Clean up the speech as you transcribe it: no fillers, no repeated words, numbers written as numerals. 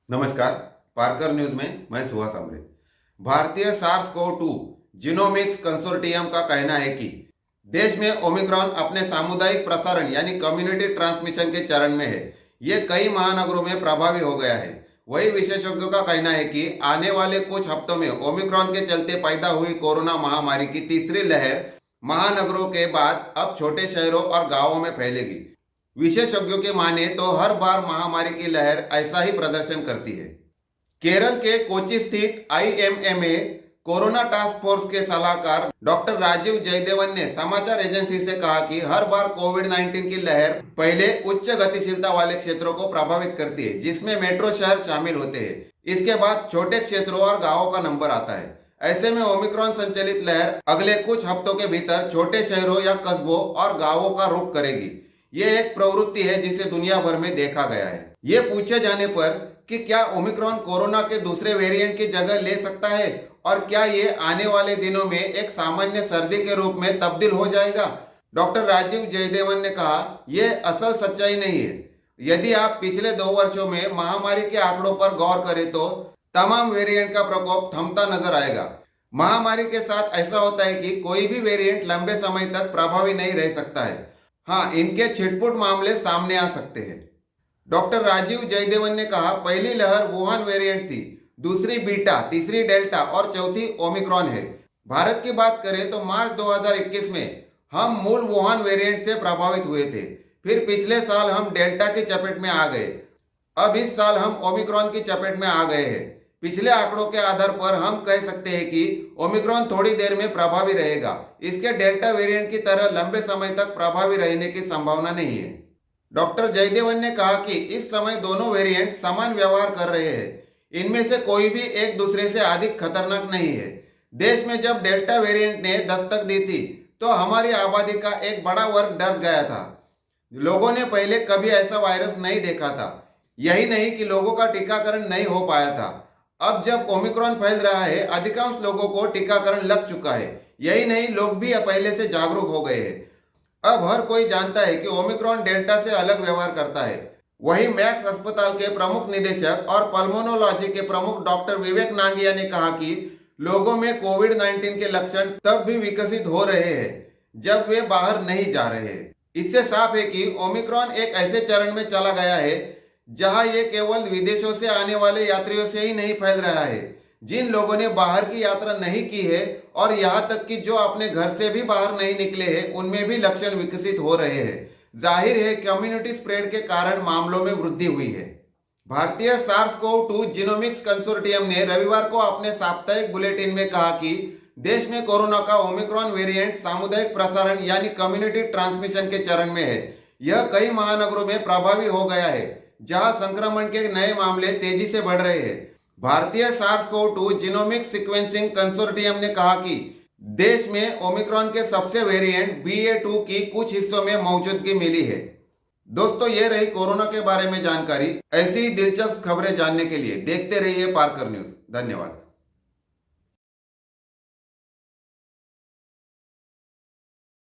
नमस्कार। पारकर न्यूज में मैं सुहास आमरे। भारतीय SARS-CoV-2 जीनोमिक्स कंसोर्टियम का कहना है कि देश में ओमिक्रॉन अपने सामुदायिक प्रसारण यानी कम्युनिटी ट्रांसमिशन के चरण में है। ये कई महानगरों में प्रभावी हो गया है। वही विशेषज्ञों का कहना है कि आने वाले कुछ हफ्तों में ओमिक्रॉन के चलते पैदा हुई कोरोना महामारी की तीसरी लहर महानगरों के बाद अब छोटे शहरों और गांवों में फैलेगी। विशेषज्ञों के माने तो हर बार महामारी की लहर ऐसा ही प्रदर्शन करती है। केरल के कोची स्थित IMMA कोरोना टास्क फोर्स के सलाहकार डॉक्टर राजीव जयदेवन ने समाचार एजेंसी से कहा कि हर बार कोविड-19 की लहर पहले उच्च गतिशीलता वाले क्षेत्रों को प्रभावित करती है, जिसमें मेट्रो शहर शामिल होते हैं। इसके बाद छोटे क्षेत्रों और गांवों का नंबर आता है। ऐसे में ओमिक्रॉन संचालित लहर अगले कुछ हफ्तों के भीतर छोटे शहरों या कस्बों और गांवों का रुख करेगी। ये एक प्रवृत्ति है जिसे दुनिया भर में देखा गया है। ये पूछे जाने पर कि क्या ओमिक्रॉन कोरोना के दूसरे वेरिएंट की जगह ले सकता है और क्या ये आने वाले दिनों में एक सामान्य सर्दी के रूप में तब्दील हो जाएगा, डॉक्टर राजीव जयदेवन ने कहा, यह असल सच्चाई नहीं है। यदि आप पिछले 2 वर्षों में महामारी के आंकड़ों पर गौर करें तो तमाम वेरिएंट का प्रकोप थमता नजर आएगा। महामारी के साथ ऐसा होता है कि कोई भी वेरिएंट लंबे समय तक प्रभावी नहीं रह सकता है। हाँ, इनके छिटपुट मामले सामने आ सकते हैं। डॉक्टर राजीव जयदेवन ने कहा, पहली लहर वुहान वेरिएंट थी, दूसरी बीटा, तीसरी डेल्टा और चौथी ओमिक्रॉन है। भारत की बात करें तो मार्च 2021 में हम मूल वुहान वेरिएंट से प्रभावित हुए थे। फिर पिछले साल हम डेल्टा की चपेट में आ गए। अब इस साल हम ओमिक्रॉन की चपेट में आ गए हैं। पिछले आंकड़ों के आधार पर हम कह सकते हैं कि ओमिक्रॉन थोड़ी देर में प्रभावी रहेगा। इसके डेल्टा वेरिएंट की तरह लंबे समय तक प्रभावी रहने की संभावना नहीं है। डॉक्टर जयदेवन ने कहा कि इस समय दोनों वेरिएंट समान व्यवहार कर रहे हैं। इनमें से कोई भी एक दूसरे से अधिक खतरनाक नहीं है। देश में जब डेल्टा वेरिएंट ने दस्तक दी थी तो हमारी आबादी का एक बड़ा वर्ग डर गया था। लोगों ने पहले कभी ऐसा वायरस नहीं देखा था। यही नहीं कि लोगों का टीकाकरण नहीं हो पाया था। अब जब ओमिक्रॉन फैल रहा है, अधिकांश लोगों को टीकाकरण लग चुका है। यही नहीं, लोग भी पहले से जागरूक हो गए हैं। अब हर कोई जानता है कि ओमिक्रॉन डेल्टा से अलग व्यवहार करता है। वही मैक्स अस्पताल के प्रमुख निदेशक और पल्मोनोलॉजी के प्रमुख डॉक्टर विवेक नांगिया ने कहा कि लोगों में कोविड-19 के लक्षण तब भी विकसित हो रहे हैं जब वे बाहर नहीं जा रहे हैं। इससे साफ है कि ओमिक्रॉन एक ऐसे चरण में चला गया है जहां ये केवल विदेशों से आने वाले यात्रियों से ही नहीं फैल रहा है। जिन लोगों ने बाहर की यात्रा नहीं की है और यहां तक कि जो अपने घर से भी बाहर नहीं निकले हैं, उनमें भी लक्षण विकसित हो रहे हैं। जाहिर है कम्युनिटी स्प्रेड के कारण मामलों में वृद्धि हुई है। भारतीय SARS-CoV-2 जीनोमिक्स कंसोर्टियम ने रविवार को अपने साप्ताहिक बुलेटिन में कहा कि देश में कोरोना का ओमिक्रॉन वेरिएंट सामुदायिक प्रसारण यानी कम्युनिटी ट्रांसमिशन के चरण में है। यह कई महानगरों में प्रभावी हो गया है जहां संक्रमण के नए मामले तेजी से बढ़ रहे हैं। भारतीय SARS-CoV-2 जीनोमिक्स सीक्वेंसिंग कंसोर्टियम ने कहा कि देश में ओमिक्रॉन के सबसे वेरिएंट BA.2 की कुछ हिस्सों में मौजूदगी मिली है। दोस्तों, ये रही कोरोना के बारे में जानकारी। ऐसी ही दिलचस्प खबरें जानने के लिए देखते रहिए पारकर न्यूज। धन्यवाद।